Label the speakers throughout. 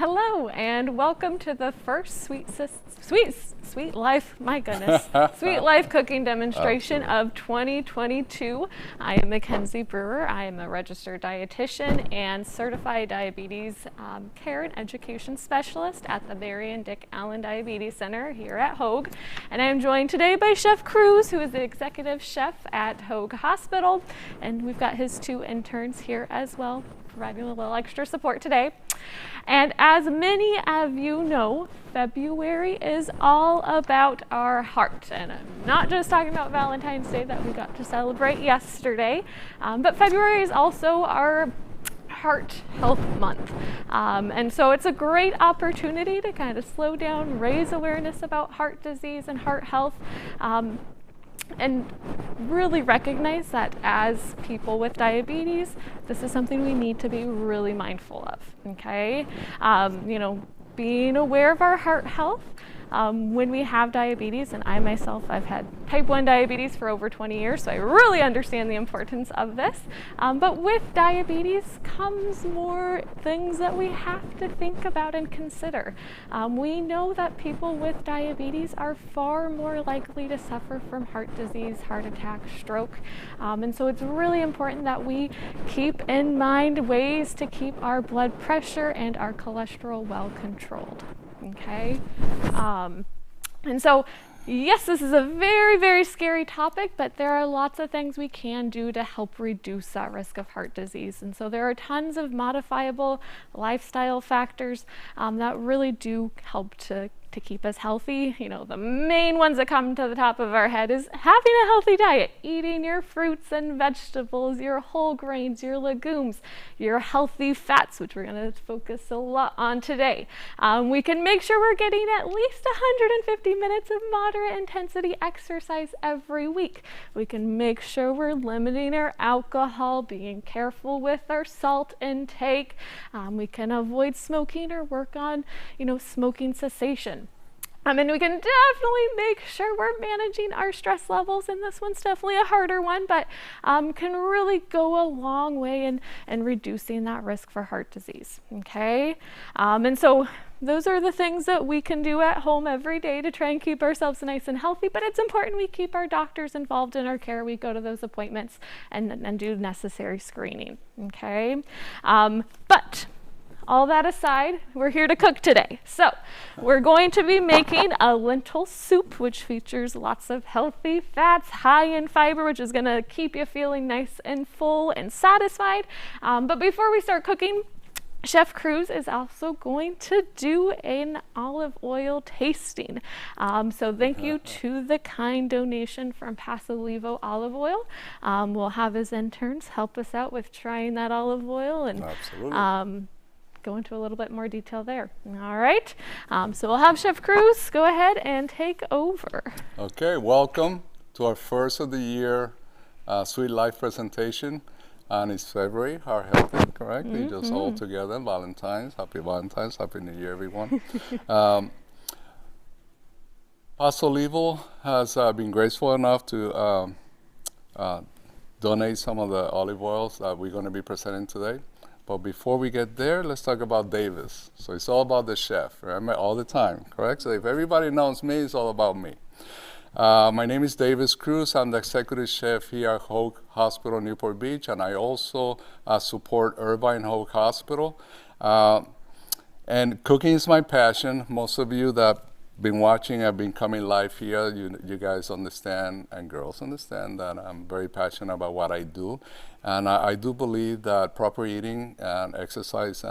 Speaker 1: Hello and welcome to the first Sweet Life, my goodness, Sweet Life cooking demonstration of 2022. I am Mackenzie Brewer. I am a registered dietitian and certified diabetes care and education specialist at the Mary and Dick Allen Diabetes Center here at Hoag. And I am joined today by Chef Cruz, who is the executive chef at Hoag Hospital. And we've got his two interns here as well, providing a little extra support today. And as many of you know, February is all about our heart. And I'm not just talking about Valentine's Day that we got to celebrate yesterday, but February is also our Heart Health Month. And so it's a great opportunity to kind of slow down, raise awareness about heart disease and heart health. And really recognize that as people with diabetes, this is something we need to be really mindful of, okay? Being aware of our heart health when we have diabetes, and I myself, I've had type 1 diabetes for over 20 years, so I really understand the importance of this. But with diabetes comes more things that we have to think about and consider. We know that people with diabetes are far more likely to suffer from heart disease, heart attack, stroke. And so it's really important that we keep in mind ways to keep our blood pressure and our cholesterol well controlled. Okay, and so yes, this is a very, very scary topic, but there are lots of things we can do to help reduce that risk of heart disease. And so there are tons of modifiable lifestyle factors that really do help to keep us healthy. You know, the main ones that come to the top of our head is having a healthy diet, eating your fruits and vegetables, your whole grains, your legumes, your healthy fats, which we're going to focus a lot on today. We can make sure we're getting at least 150 minutes of moderate intensity exercise every week. We can make sure we're limiting our alcohol, being careful with our salt intake. We can avoid smoking or work on, smoking cessation. And we can definitely make sure we're managing our stress levels, and this one's definitely a harder one, but can really go a long way in reducing that risk for heart disease, okay? And so those are the things that we can do at home every day to try and keep ourselves nice and healthy, but it's important we keep our doctors involved in our care. We go to those appointments and do necessary screening, okay? But all that aside, we're here to cook today. So we're going to be making a lentil soup, which features lots of healthy fats, high in fiber, which is going to keep you feeling nice and full and satisfied. But before we start cooking, Chef Cruz is also going to do an olive oil tasting. So thank you to the kind donation from Paso Olivo Olive Oil. We'll have his interns help us out with trying that olive oil and go into a little bit more detail there. All right, so we'll have Chef Cruz go ahead and take over.
Speaker 2: Okay, welcome to our first of the year Sweet Life presentation. And it's February, Heart Healthy, correct? We just all together, Valentine's, Happy New Year, everyone. Paso Olivo has been graceful enough to donate some of the olive oils that we're going to be presenting today. But before we get there, let's talk about Davis. So it's all about the chef, remember, all the time, correct? So if everybody knows me, it's all about me. My name is Davis Cruz. I'm the executive chef here at Hoag Hospital, Newport Beach, and I also support Irvine Hoag Hospital. And cooking is my passion. Most of you that been watching, I've been coming live here. You guys understand, and girls understand, that I'm very passionate about what I do. And I do believe that proper eating and exercise,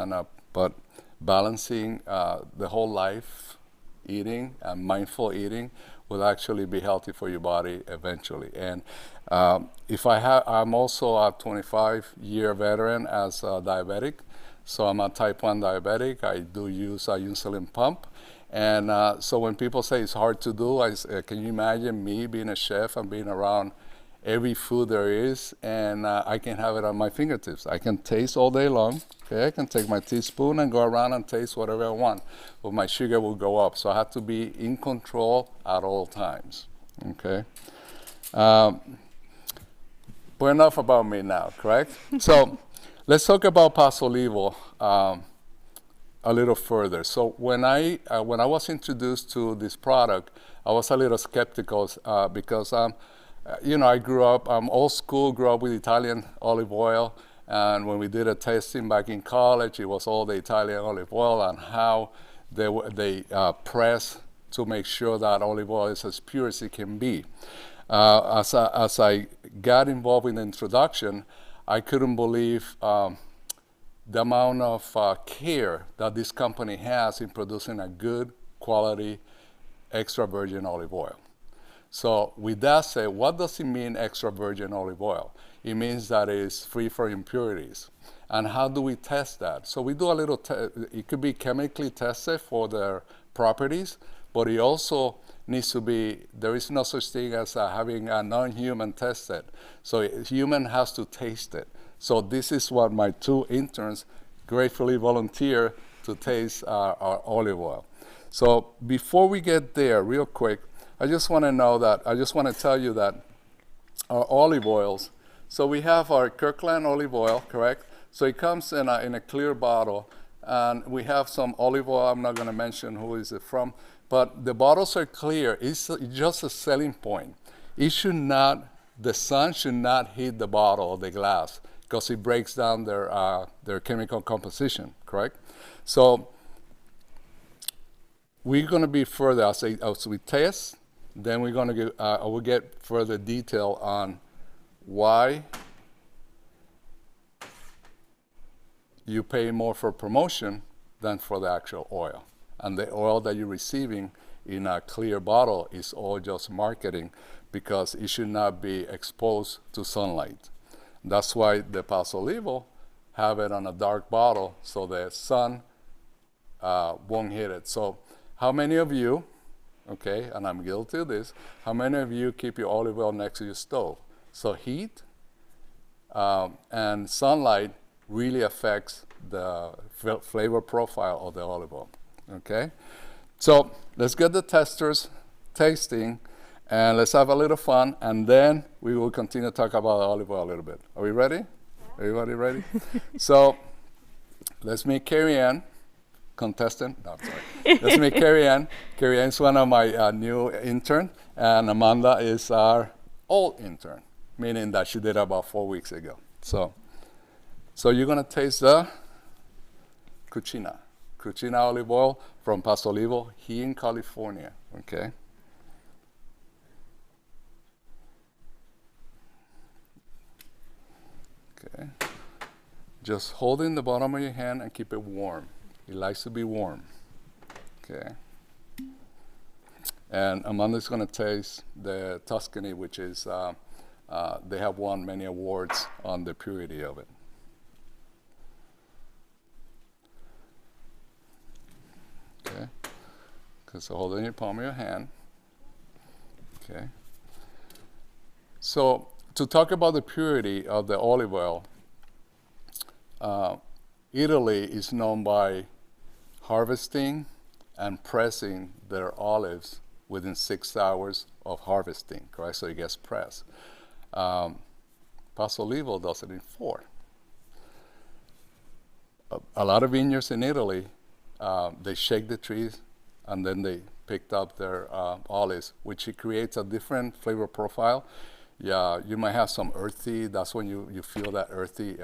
Speaker 2: but balancing the whole life eating and mindful eating will actually be healthy for your body eventually. And I'm also a 25-year veteran as a diabetic. So I'm a type 1 diabetic. I do use a insulin pump. And so when people say it's hard to do, can you imagine me being a chef and being around every food there is, and I can have it on my fingertips. I can taste all day long. Okay, I can take my teaspoon and go around and taste whatever I want, but my sugar will go up. So I have to be in control at all times. Okay. But enough about me now, correct? So let's talk about Paso Olivo. a little further. So when I was introduced to this product, I was a little skeptical because I grew up, I'm old school, grew up with Italian olive oil, and when we did a tasting back in college, it was all the Italian olive oil and how they press to make sure that olive oil is as pure as it can be. As I got involved in the introduction, I couldn't believe the amount of care that this company has in producing a good quality extra virgin olive oil. So with that said, what does it mean extra virgin olive oil? It means that it's free from impurities. And how do we test that? So we do a little, it could be chemically tested for their properties, but it also needs to be, there is no such thing as having a non-human tested. So a human has to taste it. So this is what my 2 interns gratefully volunteer to taste our olive oil. So before we get there, real quick, I just want to tell you that our olive oils, so we have our Kirkland olive oil, correct? So it comes in a clear bottle, and we have some olive oil. I'm not going to mention who is it from, but the bottles are clear. It's just a selling point. It should not, the sun should not hit the bottle or the glass because it breaks down their chemical composition, correct? So we're going to be further as we test. Then we're going to we'll get further detail on why you pay more for promotion than for the actual oil. And the oil that you're receiving in a clear bottle is all just marketing because it should not be exposed to sunlight. That's why the Pasolivo have it on a dark bottle so the sun won't hit it. So how many of you, okay, and I'm guilty of this, how many of you keep your olive oil next to your stove? So heat and sunlight really affects the flavor profile of the olive oil, okay? So let's get the testers tasting and let's have a little fun, and then we will continue to talk about olive oil a little bit. Are we ready? Everybody ready? So let's meet Carrie Ann, contestant. No, I'm sorry. Let's meet Carrie Ann. Carrie Ann is one of my new intern, and Amanda is our old intern, meaning that she did about 4 weeks ago. So you're gonna taste the Cucina olive oil from Pasolivo here in California, okay? Okay. Just hold it in the bottom of your hand and keep it warm. It likes to be warm, okay? And Amanda's gonna taste the Tuscany, which is, they have won many awards on the purity of it. Okay, so hold it in your palm of your hand. Okay. So to talk about the purity of the olive oil, Italy is known by harvesting and pressing their olives within 6 hours of harvesting, correct? So it gets pressed. Pasolivo does it in 4. A lot of vineyards in Italy, they shake the trees and then they picked up their olives, which it creates a different flavor profile. Yeah, you might have some earthy, that's when you feel that earthy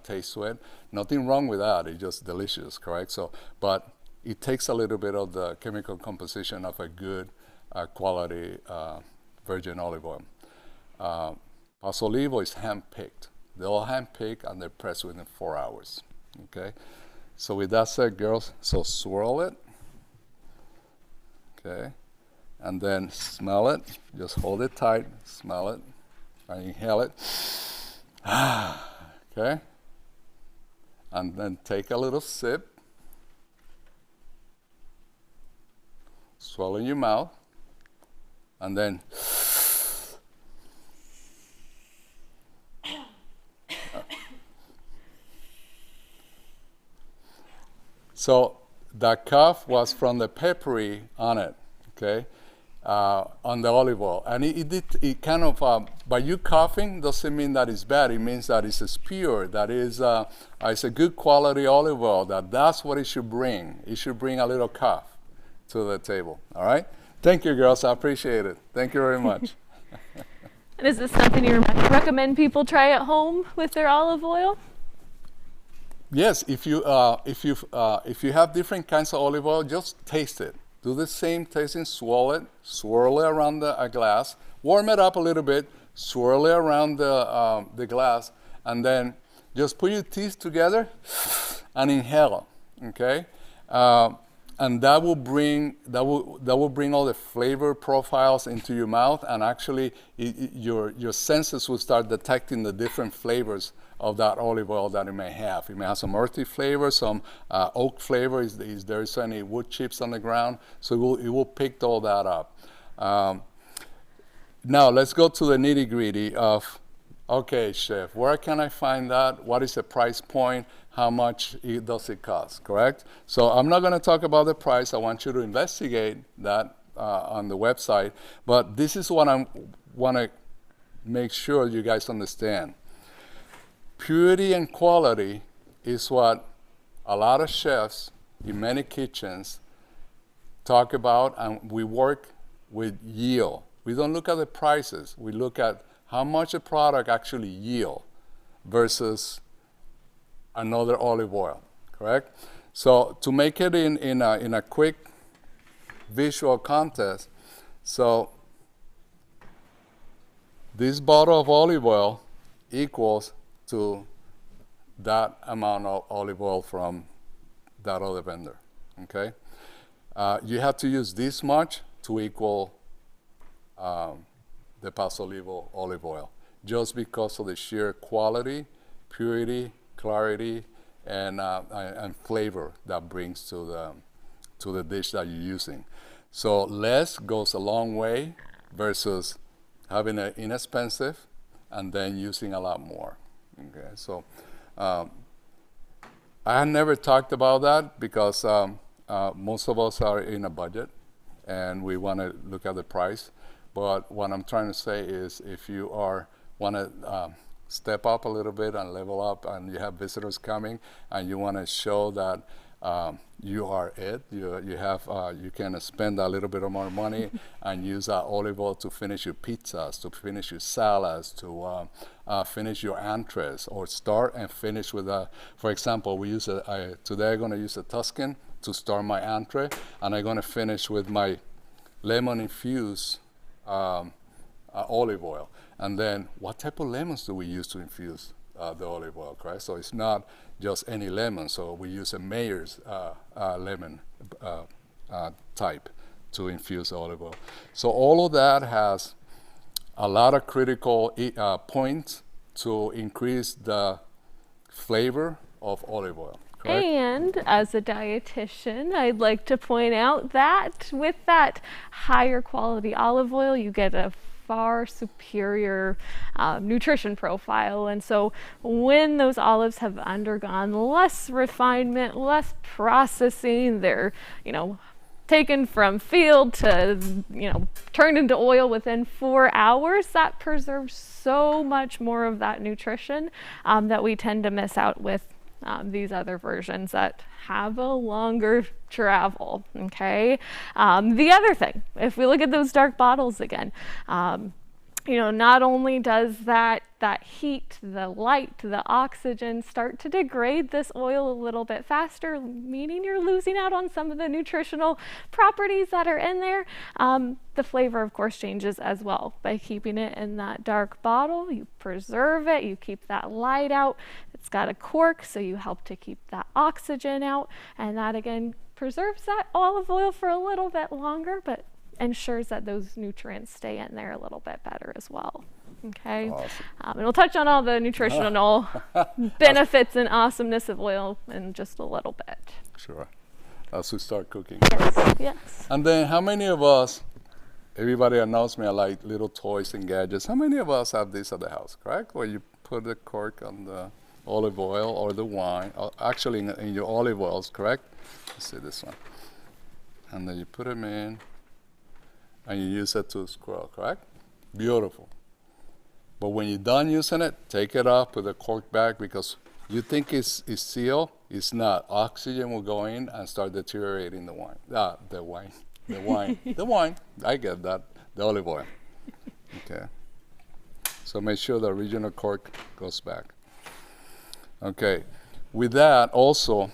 Speaker 2: taste to it. Nothing wrong with that, it's just delicious, correct? So, but it takes a little bit of the chemical composition of a good quality virgin olive oil. Pasolivo is hand-picked. They're all hand-picked and they're pressed within 4 hours, okay? So with that said, girls, so swirl it, okay? And then smell it, just hold it tight, smell it, and inhale it, okay? And then take a little sip, swallow in your mouth, and then so that cough was from the peppery on it, okay? on the olive oil. And it kind of, by you coughing doesn't mean that it's bad. It means that it's pure, that it's a good quality olive oil, that's what it should bring. It should bring a little cough to the table, all right? Thank you, girls. I appreciate it. Thank you very much.
Speaker 1: And is this something you recommend people try at home with their olive oil?
Speaker 2: Yes, if you have different kinds of olive oil, just taste it. Do the same tasting, swirl it around a glass, warm it up a little bit, swirl it around the glass, and then just put your teeth together and inhale. Okay, and that will bring all the flavor profiles into your mouth, and actually your senses will start detecting the different flavors of that olive oil that it may have. It may have some earthy flavor, some oak flavor, if there's any wood chips on the ground, so it will pick all that up. Now let's go to the nitty gritty of, okay, chef, where can I find that? What is the price point? How much does it cost, correct? So I'm not gonna talk about the price. I want you to investigate that on the website, but this is what I wanna make sure you guys understand. Purity and quality is what a lot of chefs in many kitchens talk about, and we work with yield. We don't look at the prices. We look at how much a product actually yield versus another olive oil, correct? So to make it in a quick visual contest, so this bottle of olive oil equals to that amount of olive oil from that other vendor, okay? You have to use this much to equal the Pasolivo olive oil, just because of the sheer quality, purity, clarity, and flavor that brings to the dish that you're using. So less goes a long way versus having it inexpensive and then using a lot more. Okay, so I had never talked about that because most of us are in a budget and we want to look at the price. But what I'm trying to say is, if you want to step up a little bit and level up, and you have visitors coming, and you want to show that you are it, you can spend a little bit more money and use that olive oil to finish your pizzas, to finish your salads, to finish your entrees, or start and finish with for example, today I'm going to use a Tuscan to start my entree, and I'm going to finish with my lemon infused olive oil. And then what type of lemons do we use to infuse the olive oil, correct? So it's not just any lemon. So we use a Mayor's lemon type to infuse olive oil. So all of that has a lot of critical points to increase the flavor of olive oil. Correct?
Speaker 1: And as a dietitian, I'd like to point out that with that higher quality olive oil, you get a far superior nutrition profile. And so when those olives have undergone less refinement, less processing, they're, taken from field to, turned into oil within 4 hours, that preserves so much more of that nutrition that we tend to miss out with these other versions that have a longer travel, okay? The other thing, if we look at those dark bottles again, not only does that heat, the light, the oxygen start to degrade this oil a little bit faster, meaning you're losing out on some of the nutritional properties that are in there. The flavor, of course, changes as well. By keeping it in that dark bottle, you preserve it, you keep that light out. It's got a cork, so you help to keep that oxygen out, and that again preserves that olive oil for a little bit longer, but ensures that those nutrients stay in there a little bit better as well. Okay,
Speaker 2: awesome.
Speaker 1: And we'll touch on all the nutritional benefits and awesomeness of oil in just a little bit.
Speaker 2: Sure, as we start cooking.
Speaker 1: Yes.
Speaker 2: And then how many of us, everybody that knows me, I like little toys and gadgets. How many of us have this at the house, correct? Where you put the cork on the olive oil or the wine, actually in your olive oils, correct? Let's see this one. And then you put them in, and you use it to scroll, correct? Beautiful. But when you're done using it, take it off with a cork back, because you think it's sealed. It's not. Oxygen will go in and start deteriorating the wine. The wine. I get that. The olive oil. Okay. So make sure the original cork goes back. Okay. With that, also,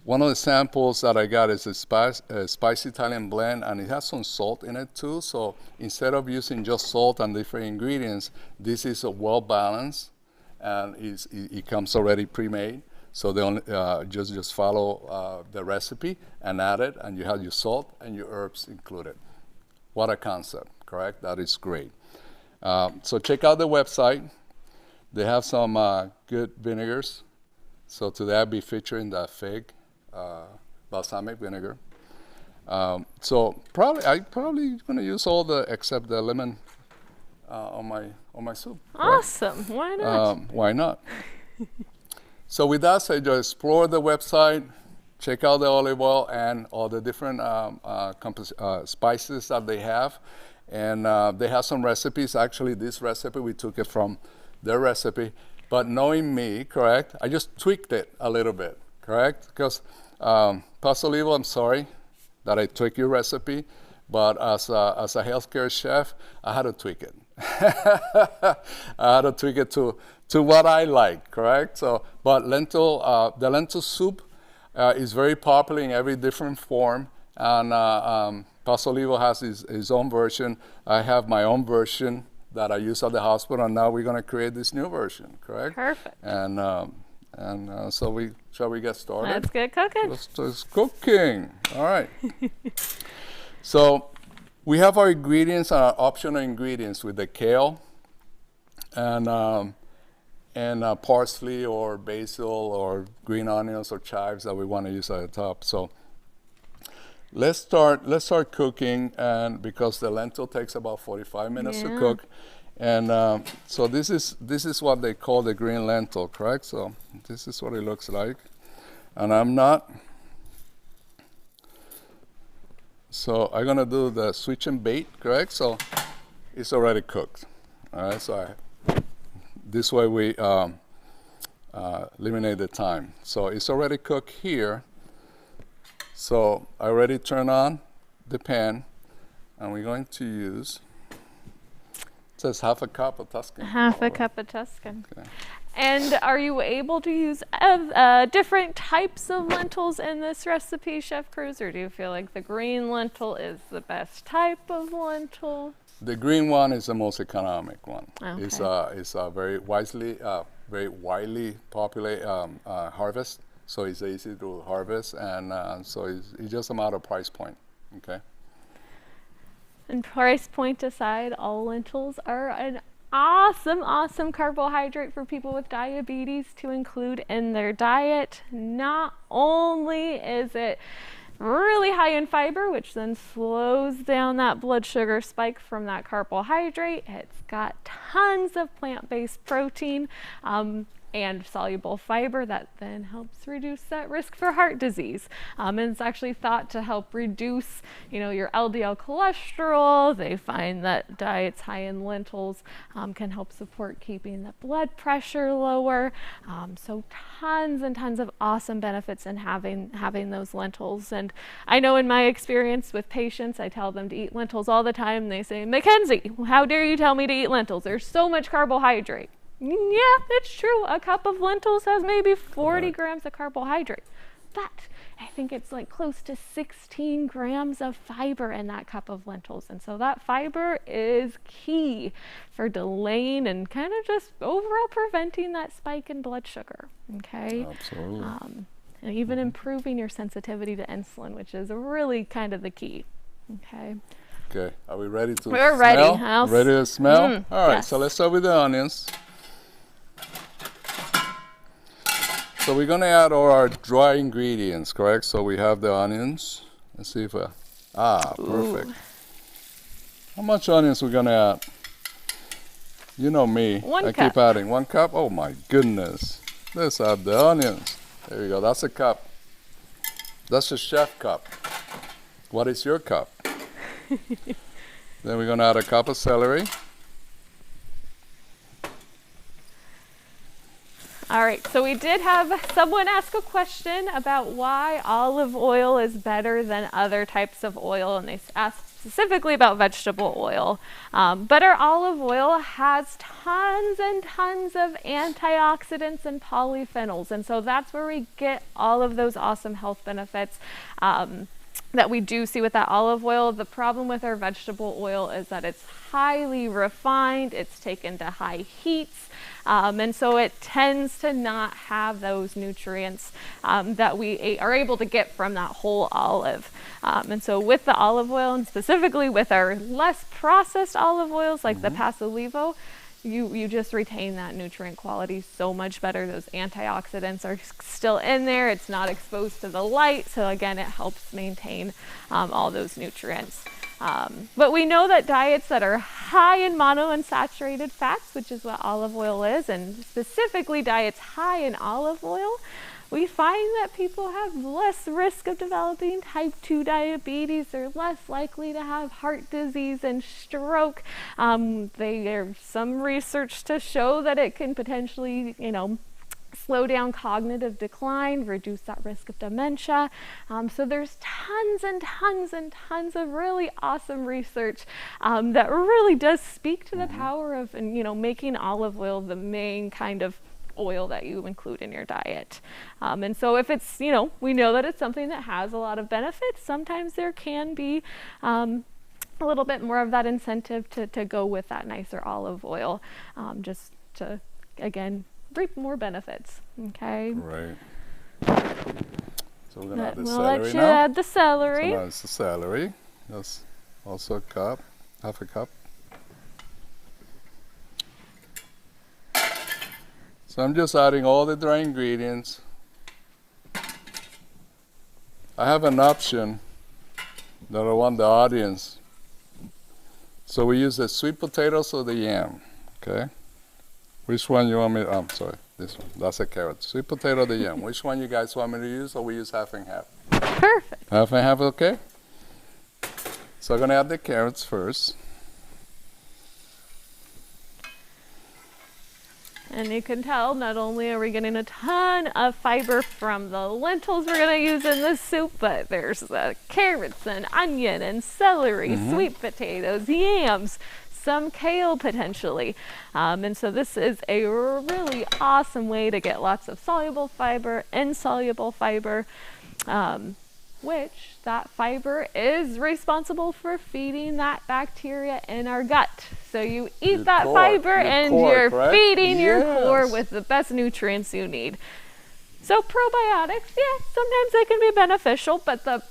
Speaker 2: one of the samples that I got is a spicy Italian blend, and it has some salt in it too. So instead of using just salt and different ingredients, this is a well balanced, and it comes already pre-made. So they only just follow the recipe and add it, and you have your salt and your herbs included. What a concept, correct? That is great. So check out the website. They have some good vinegars. So today I'll be featuring the fig. Balsamic vinegar. So I'm probably gonna use all except the lemon on my soup.
Speaker 1: Awesome. Right? Why not?
Speaker 2: Why not? So with that said, just explore the website, check out the olive oil and all the different spices that they have, and they have some recipes. Actually, this recipe we took it from their recipe, but knowing me, correct? I just tweaked it a little bit. Correct? Because Pastor Olivo, I'm sorry that I tweaked your recipe, but as a healthcare chef, I had to tweak it. I had to tweak it to what I like, correct? So, but the lentil soup is very popular in every different form, and Pastor Olivo has his own version. I have my own version that I use at the hospital, and now we're going to create this new version, correct?
Speaker 1: Perfect.
Speaker 2: And so shall we get started?
Speaker 1: Let's get cooking.
Speaker 2: Let's cooking. All right. So we have our ingredients, our optional ingredients with the kale and parsley or basil or green onions or chives that we want to use at the top. So let's start cooking, and because the lentil takes about 45 minutes to cook. And so this is what they call the green lentil, correct? So this is what it looks like. And I'm gonna do the switch and bait, correct? So it's already cooked. All right, so this way we eliminate the time. So it's already cooked here. So I already turned on the pan, and we're going to use, it says half a cup of Tuscan.
Speaker 1: Half a cup of Tuscan.
Speaker 2: Okay.
Speaker 1: And are you able to use different types of lentils in this recipe, Chef Cruz, or do you feel like the green lentil is the best type of lentil?
Speaker 2: The green one is the most economic one.
Speaker 1: Okay.
Speaker 2: It's a very widely populated harvest, so it's easy to harvest, and so it's just a matter of price point. Okay.
Speaker 1: And price point aside, all lentils are an awesome carbohydrate for people with diabetes to include in their diet. Not only is it really high in fiber, which then slows down that blood sugar spike from that carbohydrate, it's got tons of plant-based protein and soluble fiber that then helps reduce that risk for heart disease. And it's actually thought to help reduce, your LDL cholesterol. They find that diets high in lentils can help support keeping the blood pressure lower. So tons and tons of awesome benefits in having those lentils. And I know in my experience with patients, I tell them to eat lentils all the time. And they say, Mackenzie, how dare you tell me to eat lentils? There's so much carbohydrate. Yeah, it's true. A cup of lentils has maybe 40 grams of carbohydrate, but I think it's like close to 16 grams of fiber in that cup of lentils. And so that fiber is key for delaying and kind of just overall preventing that spike in blood sugar. Okay.
Speaker 2: Absolutely.
Speaker 1: And even improving your sensitivity to insulin, which is really kind of the key. Okay.
Speaker 2: Okay. Are we ready to
Speaker 1: We're
Speaker 2: smell?
Speaker 1: ready.
Speaker 2: Ready to smell? All right.
Speaker 1: Yes.
Speaker 2: So let's start with the onions. So we're gonna add all our dry ingredients, correct? So we have the onions. Let's see if perfect. How much onions we're gonna add? You know me.
Speaker 1: One
Speaker 2: I
Speaker 1: cup.
Speaker 2: keep adding 1 cup. Oh my goodness. Let's add the onions. There you go. That's a cup. That's a chef cup. What is your cup? Then we're going to add a cup of celery.
Speaker 1: All right, so we did have someone ask a question about why olive oil is better than other types of oil, and they asked specifically about vegetable oil. But our olive oil has tons and tons of antioxidants and polyphenols, and so that's where we get all of those awesome health benefits that we do see with that olive oil. The problem with our vegetable oil is that it's highly refined, it's taken to high heats, and so it tends to not have those nutrients that we are able to get from that whole olive. And so with the olive oil, and specifically with our less processed olive oils like the Pasolivo, you just retain that nutrient quality so much better. Those antioxidants are still in there. It's not exposed to the light. So again, it helps maintain all those nutrients. But we know that diets that are high in monounsaturated fats, which is what olive oil is, and specifically diets high in olive oil, we find that people have less risk of developing type 2 diabetes. They're less likely to have heart disease and stroke. There's some research to show that it can potentially, slow down cognitive decline, reduce that risk of dementia. So there's tons and tons and tons of really awesome research that really does speak to the power of, making olive oil the main kind of oil that you include in your diet. And so if it's, we know that it's something that has a lot of benefits, sometimes there can be a little bit more of that incentive to go with that nicer olive oil, just to, again, reap more benefits. Okay.
Speaker 2: Right. So we're going to add the
Speaker 1: We'll
Speaker 2: celery
Speaker 1: let you
Speaker 2: now.
Speaker 1: add the celery.
Speaker 2: So that's the celery. That's also a cup, half a cup. So I'm just adding all the dry ingredients. I have an option that I want the audience. So we use the sweet potatoes or the yam, okay? Which one you want me, I'm sorry, this one, that's a carrot. Sweet potato or the yam, which one you guys want me to use, or we use half and half?
Speaker 1: Perfect.
Speaker 2: Half and half, okay? So I'm gonna add the carrots first.
Speaker 1: And you can tell, not only are we getting a ton of fiber from the lentils we're going to use in this soup, but there's carrots and onion and celery, sweet potatoes, yams, some kale potentially. And so this is a really awesome way to get lots of soluble fiber, insoluble fiber, which that fiber is responsible for feeding that bacteria in our gut. So you eat
Speaker 2: Your
Speaker 1: that
Speaker 2: core,
Speaker 1: fiber and you're
Speaker 2: right?
Speaker 1: feeding your core
Speaker 2: Yes.
Speaker 1: with the best nutrients you need. So probiotics, yeah, sometimes they can be beneficial, but the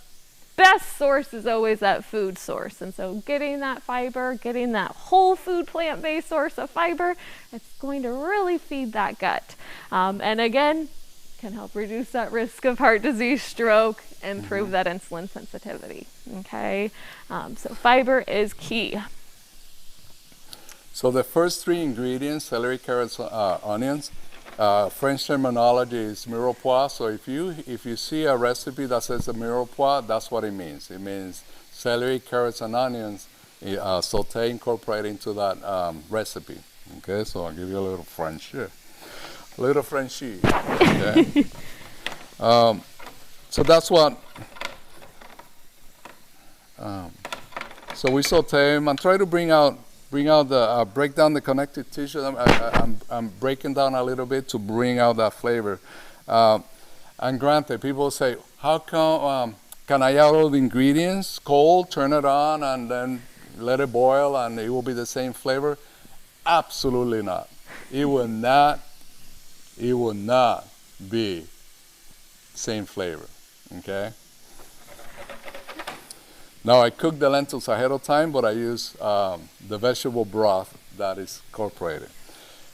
Speaker 1: best source is always that food source. And so getting that fiber, getting that whole food plant-based source of fiber, it's going to really feed that gut. And again, can help reduce that risk of heart disease, stroke, improve that insulin sensitivity. Okay, so fiber is key.
Speaker 2: So the first three ingredients, celery, carrots, onions, French terminology is mirepoix. So if you see a recipe that says a mirepoix, that's what it means. It means celery, carrots, and onions saute, incorporate into that recipe. Okay, so I'll give you a little French here. A little Frenchy. Okay. So that's what. So we saute them and try to bring out the break down the connective tissue. I'm breaking down a little bit to bring out that flavor. And granted, people say, how come can I add all the ingredients cold, turn it on, and then let it boil, and it will be the same flavor? Absolutely not. It will not be same flavor. Okay. Now I cook the lentils ahead of time, but I use the vegetable broth that is incorporated.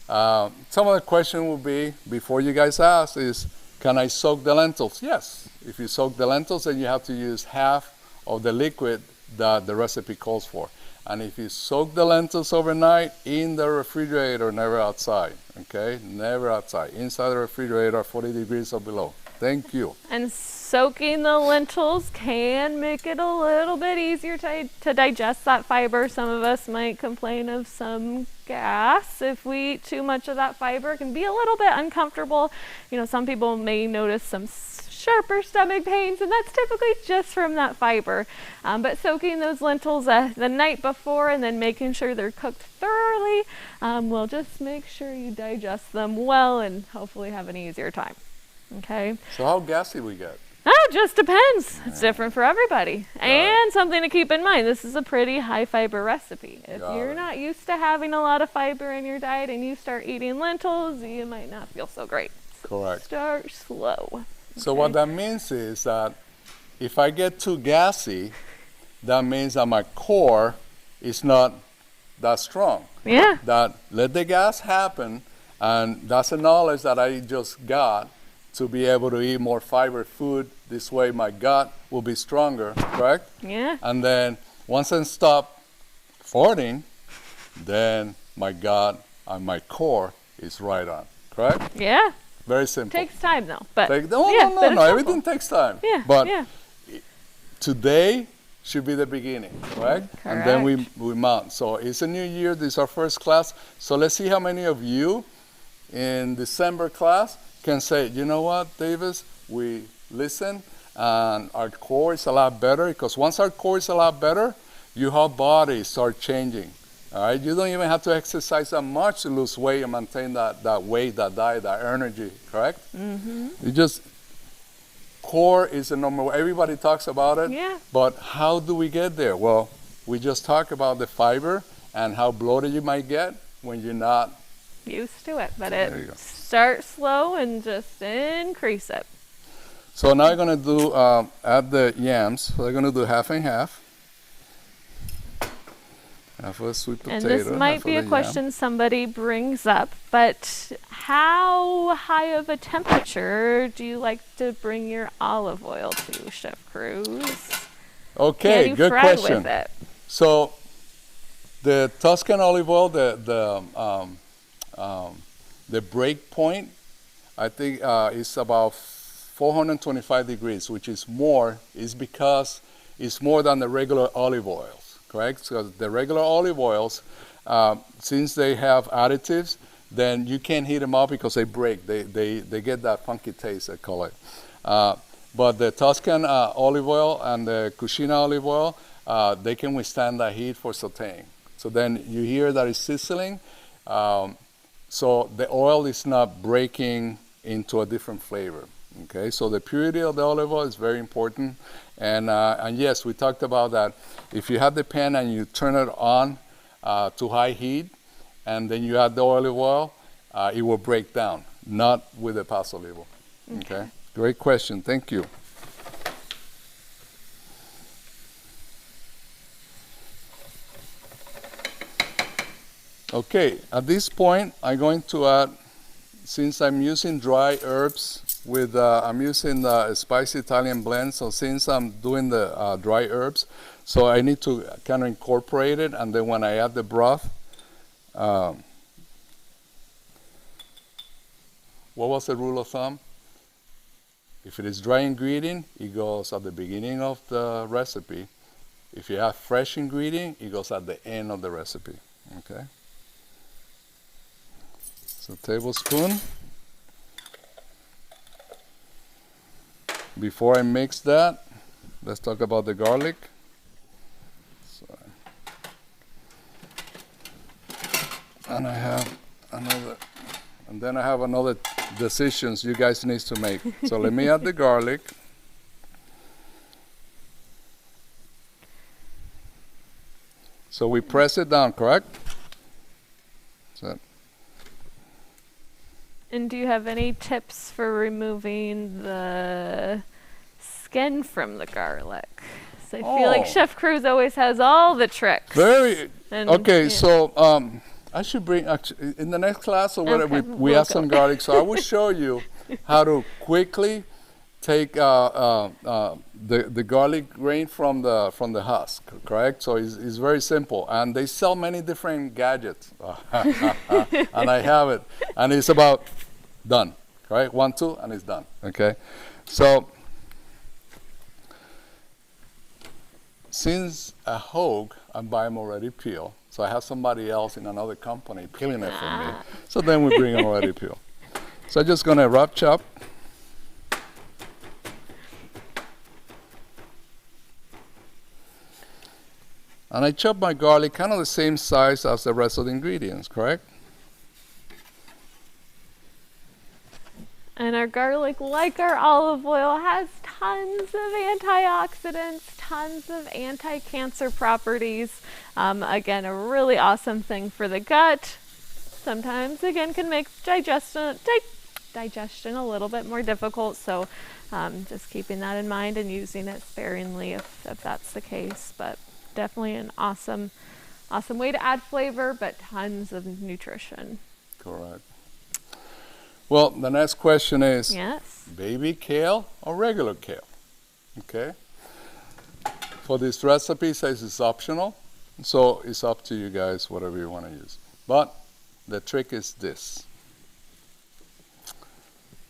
Speaker 2: Some of the question will be, before you guys ask, is can I soak the lentils? Yes. If you soak the lentils, then you have to use half of the liquid that the recipe calls for. And if you soak the lentils overnight in the refrigerator, never outside, okay? Never outside. Inside the refrigerator, 40 degrees or below. Thank you.
Speaker 1: And soaking the lentils can make it a little bit easier to digest that fiber. Some of us might complain of some gas if we eat too much of that fiber. It can be a little bit uncomfortable. You know, some people may notice some sharper stomach pains, and that's typically just from that fiber. But soaking those lentils the night before and then making sure they're cooked thoroughly will just make sure you digest them well and hopefully have an easier time. Okay.
Speaker 2: So how gassy we get?
Speaker 1: Oh, it just depends. It's different for everybody. And something to keep in mind, this is a pretty high fiber recipe. If you're not used to having a lot of fiber in your diet and you start eating lentils, you might not feel so great.
Speaker 2: Correct.
Speaker 1: Start slow.
Speaker 2: So what that means is that if I get too gassy, that means that my core is not that strong.
Speaker 1: Yeah.
Speaker 2: That let the gas happen, and that's a knowledge that I just got to be able to eat more fiber food. This way my gut will be stronger, correct?
Speaker 1: Yeah.
Speaker 2: And then once I stop farting, then my gut and my core is right on, correct?
Speaker 1: Yeah.
Speaker 2: Very simple.
Speaker 1: Takes time though, but
Speaker 2: no, everything takes time.
Speaker 1: Yeah.
Speaker 2: But today should be the beginning, correct? And then we mount. So it's a new year. This is our first class. So let's see how many of you in December class can say, you know what, Davis, we listen and our core is a lot better, because once our core is a lot better, your whole body start changing. All right, you don't even have to exercise that much to lose weight and maintain that weight, that diet, that energy, correct? Mm-hmm. You just, core is the number one. Everybody talks about it, but how do we get there? Well, we just talked about the fiber and how bloated you might get when you're not
Speaker 1: used to it, but it start slow and just increase it.
Speaker 2: So now I'm gonna do, add the yams. So I'm gonna do half and half. Half of a sweet potato.
Speaker 1: And this might be a question somebody brings up, but how high of a temperature do you like to bring your olive oil to, Chef Cruz?
Speaker 2: Okay, good question.
Speaker 1: With it?
Speaker 2: So the Tuscan olive oil, the break point, I think is about 425 degrees, which is more, is because it's more than the regular olive oils. Correct? So the regular olive oils, since they have additives, then you can't heat them up because they break. They get that funky taste, I call it. But the Tuscan olive oil and the Cucina olive oil, they can withstand that heat for sauteing. So then you hear that it's sizzling. So the oil is not breaking into a different flavor. Okay, so the purity of the olive oil is very important. And yes, we talked about that. If you have the pan and you turn it on to high heat, and then you add the olive oil, it will break down, not with the paso libo. Okay, great question. Thank you. Okay, at this point, I'm going to add, since I'm using dry herbs, I'm using the spicy Italian blend, so since I'm doing the dry herbs, so I need to kind of incorporate it, and then when I add the broth, what was the rule of thumb? If it is dry ingredient, it goes at the beginning of the recipe. If you have fresh ingredient, it goes at the end of the recipe, okay? So tablespoon. Before I mix that, let's talk about the garlic. So, and I have another, and then I have another decisions you guys need to make. So let me add the garlic. So we press it down, correct? So.
Speaker 1: And do you have any tips for removing the skin from the garlic? So I feel like Chef Cruz always has all the tricks.
Speaker 2: Okay, so I should bring, actually, in the next class or whatever, we have some garlic, so I will show you how to quickly take the garlic grain from the husk, correct? So it's very simple, and they sell many different gadgets, and I have it, and it's about done, right? 1, 2, and it's done, okay? So, since at Hoag, I'm buying already peeled, so I have somebody else in another company peeling it for me. So then we bring them already peeled. So I'm just gonna rough chop. And I chop my garlic kind of the same size as the rest of the ingredients, correct?
Speaker 1: And our garlic, like our olive oil, has tons of antioxidants, tons of anti-cancer properties. Again, a really awesome thing for the gut. Sometimes, again, can make digestion a little bit more difficult. So just keeping that in mind and using it sparingly if that's the case. But definitely an awesome way to add flavor, but tons of nutrition.
Speaker 2: Correct. Well, the next question is,
Speaker 1: yes,
Speaker 2: baby kale or regular kale? Okay. For this recipe, it says it's optional, so it's up to you guys, whatever you want to use. But the trick is this.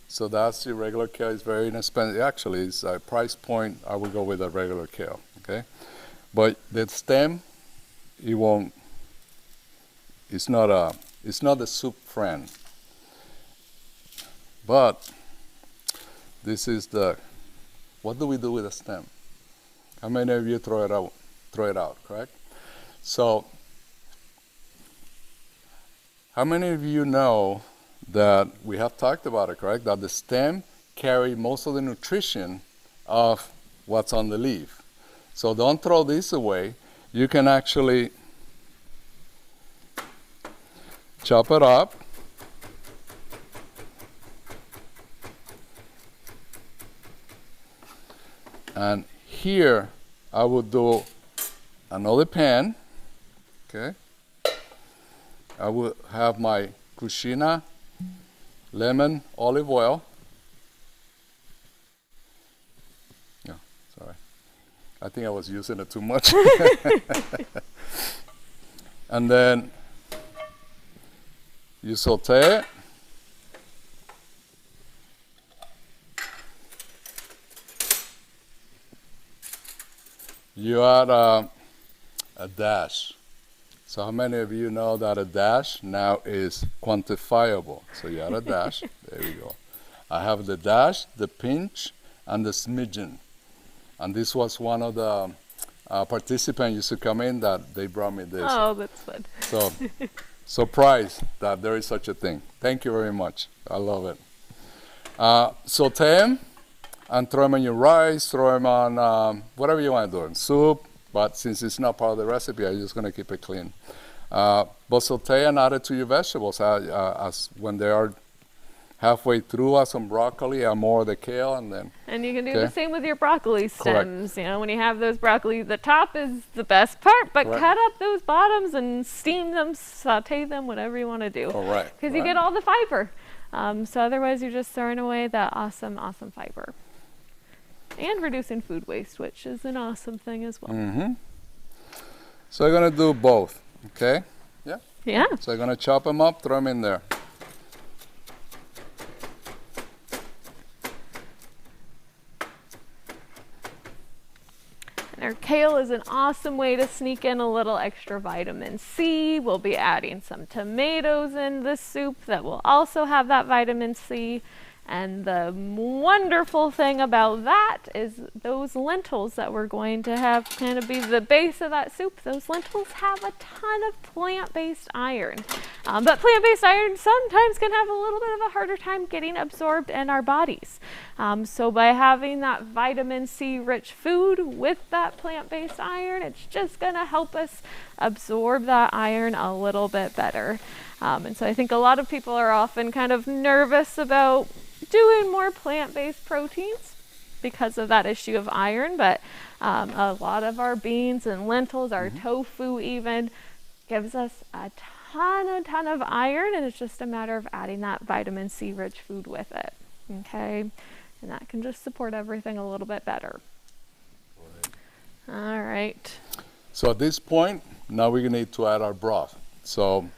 Speaker 2: So that's the regular kale. It's very inexpensive. Actually, it's a price point. I would go with a regular kale. Okay. But the stem, it won't. It's not a soup friend. But this is what do we do with the stem? How many of you throw it out? Throw it out, correct? So, how many of you know that we have talked about it, correct? That the stem carry most of the nutrition of what's on the leaf. So don't throw this away. You can actually chop it up. And here I would do another pan, okay? I would have my cucina, lemon, olive oil. Yeah, sorry. I think I was using it too much. And then you saute it. You add a dash. So how many of you know that a dash now is quantifiable? So you add a dash. There we go. I have the dash, the pinch, and the smidgen. And this was one of the participants used to come in that they brought me this.
Speaker 1: Oh, that's fun.
Speaker 2: So surprised that there is such a thing. Thank you very much. I love it. Saute them and throw them on your rice, throw them on whatever you want to do, in soup. But since it's not part of the recipe, I'm just going to keep it clean. But saute and add it to your vegetables. As when they are halfway through, add some broccoli, add more of the kale, and then.
Speaker 1: And you can do the same with your broccoli stems. Correct. You know, when you have those broccoli, the top is the best part, but cut up those bottoms and steam them, saute them, whatever you want to do.
Speaker 2: Correct.
Speaker 1: Because you get all the fiber. So otherwise, you're just throwing away that awesome fiber. And reducing food waste, which is an awesome thing as well.
Speaker 2: Mm-hmm. So I'm going to do both, okay? Yeah?
Speaker 1: Yeah.
Speaker 2: So I'm going to chop them up, throw them in there.
Speaker 1: And our kale is an awesome way to sneak in a little extra vitamin C. We'll be adding some tomatoes in this soup that will also have that vitamin C. And the wonderful thing about that is those lentils that we're going to have kind of be the base of that soup. Those lentils have a ton of plant-based iron. But plant-based iron sometimes can have a little bit of a harder time getting absorbed in our bodies. So by having that vitamin C rich food with that plant-based iron, it's just going to help us absorb that iron a little bit better. And so I think a lot of people are often kind of nervous about doing more plant-based proteins because of that issue of iron, but a lot of our beans and lentils, our tofu even, gives us a ton of iron, and it's just a matter of adding that vitamin C rich food with it, okay? And that can just support everything a little bit better. All right.
Speaker 2: So at this point, now we need to add our broth. So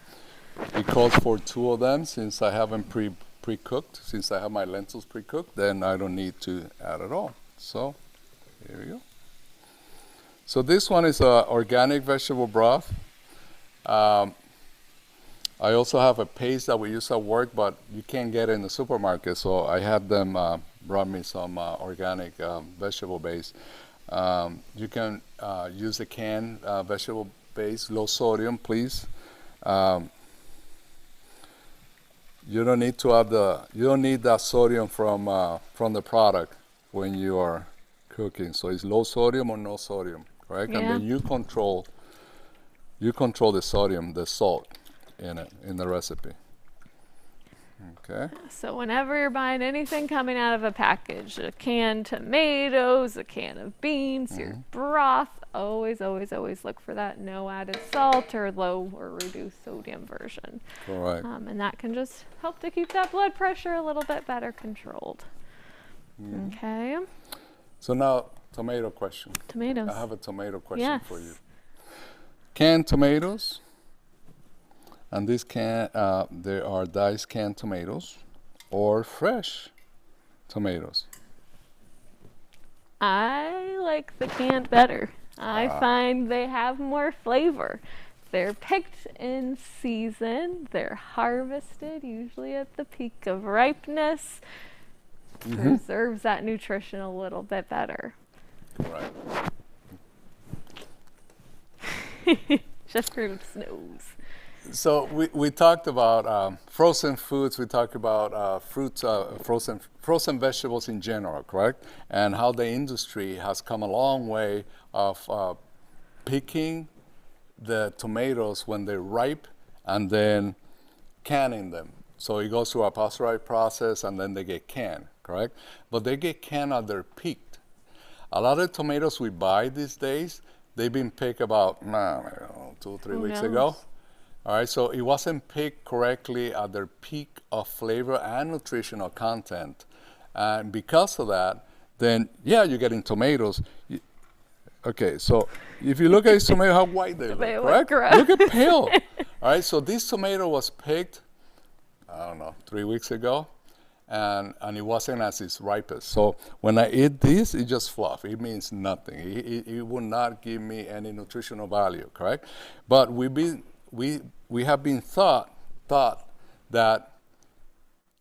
Speaker 2: it calls for 2 of them since I haven't pre-cooked. Since I have my lentils pre-cooked, then I don't need to add at all. So here we go. So this one is organic vegetable broth. I also have a paste that we use at work, but you can't get it in the supermarket. So I had them brought me some organic vegetable base. You can use a canned vegetable base, low sodium, please. You don't need to have you don't need that sodium from the product when you are cooking. So it's low sodium or no sodium, correct?
Speaker 1: Yeah.
Speaker 2: And then you control the sodium, the salt in it, in the recipe. Okay.
Speaker 1: So whenever you're buying anything coming out of a package, a canned tomatoes, a can of beans, your broth, always, always, always look for that no added salt or low or reduced sodium version.
Speaker 2: Correct.
Speaker 1: And that can just help to keep that blood pressure a little bit better controlled. Okay.
Speaker 2: So now, tomato question.
Speaker 1: Tomatoes.
Speaker 2: I have a tomato question for you.
Speaker 1: Yes.
Speaker 2: Canned tomatoes, and this there are diced canned tomatoes, or fresh tomatoes.
Speaker 1: I like the canned better. I find they have more flavor. They're picked in season. They're harvested usually at the peak of ripeness. Preserves that nutrition a little bit better.
Speaker 2: Right.
Speaker 1: Chef Cruz knows.
Speaker 2: So we talked about frozen foods. We talked about fruits, frozen vegetables in general, correct? And how the industry has come a long way of picking the tomatoes when they're ripe and then canning them. So it goes through a pasteurized process and then they get canned, correct? But they get canned at their peak. A lot of tomatoes we buy these days, they've been picked about 2-3 weeks ago. All right, so it wasn't picked correctly at their peak of flavor and nutritional content. And because of that, then, yeah, you're getting tomatoes. Okay, so if you look at this tomato, how white they look, correct? Look at pale. All right, so this tomato was picked, I don't know, 3 weeks ago, and it wasn't as its ripest. So when I eat this, it just fluff. It means nothing. It will not give me any nutritional value, correct? But we have been taught that,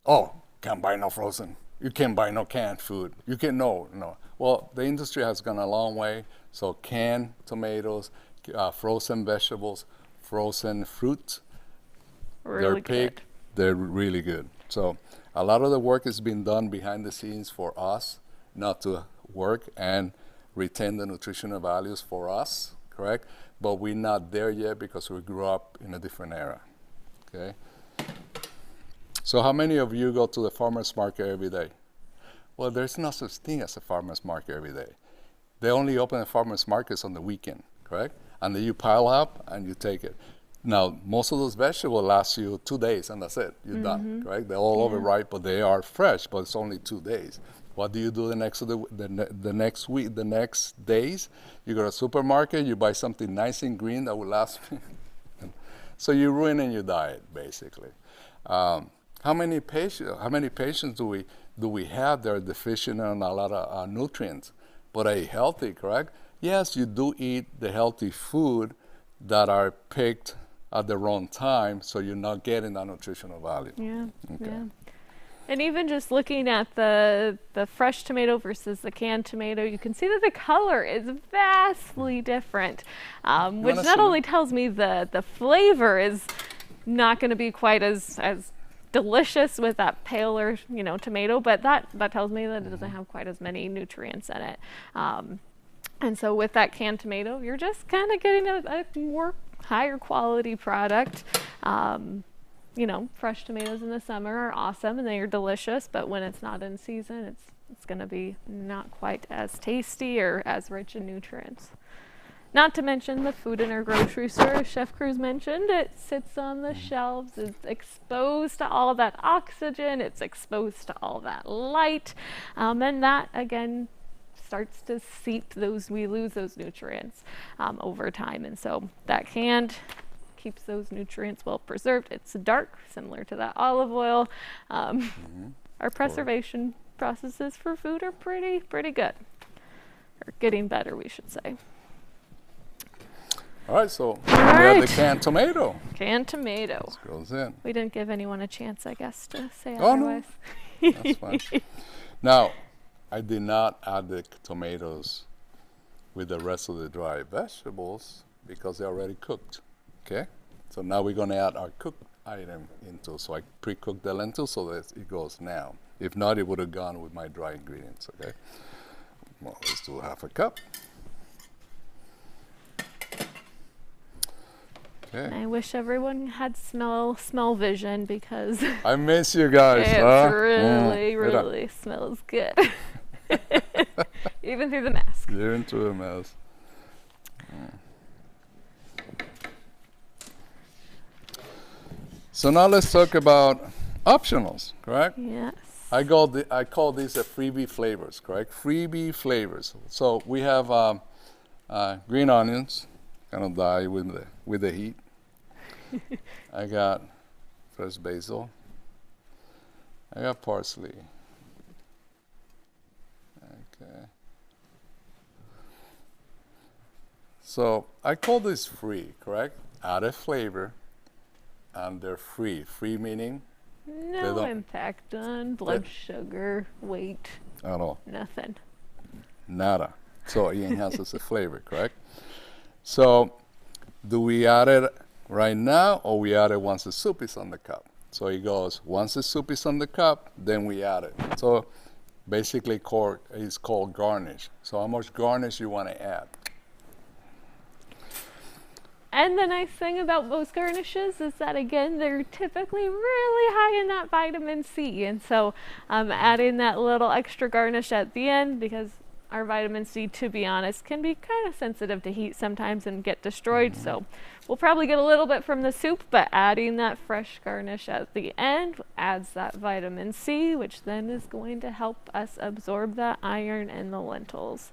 Speaker 2: oh, can't buy no frozen. You can't buy no canned food. You can no. Well, the industry has gone a long way. So canned tomatoes, frozen vegetables, frozen fruits,
Speaker 1: Really
Speaker 2: they're picked. They're really good. So a lot of the work is being done behind the scenes for us, not to work and retain the nutritional values for us, correct? But we're not there yet because we grew up in a different era, okay? So how many of you go to the farmer's market every day? Well, there's no such thing as a farmer's market every day. They only open the farmer's markets on the weekend, correct? And then you pile up and you take it. Now, most of those vegetables last you 2 days and that's it, you're done, correct? They're all overripe, but they are fresh, but it's only 2 days. What do you do the next week, the next days? You go to a supermarket, you buy something nice and green that will last. So you're ruining your diet, basically. How many patients do we have that are deficient in a lot of nutrients, but are healthy, correct? Yes, you do eat the healthy food that are picked at the wrong time, so you're not getting that nutritional value.
Speaker 1: Yeah,
Speaker 2: Okay.
Speaker 1: yeah. And even just looking at the fresh tomato versus the canned tomato, you can see that the color is vastly different, which not only tells me the flavor is not going to be quite as delicious with that paler, tomato, but that tells me that it doesn't have quite as many nutrients in it. And so with that canned tomato, you're just kind of getting a more higher quality product. Fresh tomatoes in the summer are awesome and they are delicious, but when it's not in season, it's going to be not quite as tasty or as rich in nutrients. Not to mention the food in our grocery store, as Chef Cruz mentioned, it sits on the shelves, it's exposed to all that oxygen, it's exposed to all that light, and that again starts to seep we lose those nutrients over time. And so that canned keeps those nutrients well preserved. It's dark, similar to that olive oil. Our preservation processes for food are pretty good. Or getting better, we should say.
Speaker 2: All right, so we have the canned tomato.
Speaker 1: Canned tomato.
Speaker 2: This goes in.
Speaker 1: We didn't give anyone a chance, I guess, to say
Speaker 2: Oh,
Speaker 1: otherwise.
Speaker 2: no. That's fine. Now, I did not add the tomatoes with the rest of the dry vegetables because they're already cooked, okay? So now we're gonna add our cooked item into, so I pre-cooked the lentils so that it goes now. If not, it would have gone with my dry ingredients, okay? Well, let's do half a cup. Okay.
Speaker 1: I wish everyone had smell vision because
Speaker 2: I miss you guys.
Speaker 1: it really
Speaker 2: Mira.
Speaker 1: smells good. Even through the mask.
Speaker 2: Even through the mask. So now let's talk about optionals, correct?
Speaker 1: Yes.
Speaker 2: I call these the freebie flavors, correct? Freebie flavors. So we have green onions, kind of die with the heat. I got fresh basil. I got parsley. Okay. So I call this free, correct? Added flavor, and they're free. Free meaning
Speaker 1: No impact on blood sugar, weight,
Speaker 2: at all.
Speaker 1: nothing.
Speaker 2: Nada. So it enhances the flavor, correct? So do we add it right now or we add it once the soup is on the cup? So it goes, once the soup is on the cup, then we add it. So basically it's called garnish. So how much garnish you want to add?
Speaker 1: And the nice thing about most garnishes is that, again, they're typically really high in that vitamin C. And so adding that little extra garnish at the end, because our vitamin C, to be honest, can be kind of sensitive to heat sometimes and get destroyed. So we'll probably get a little bit from the soup, but adding that fresh garnish at the end adds that vitamin C, which then is going to help us absorb that iron in the lentils.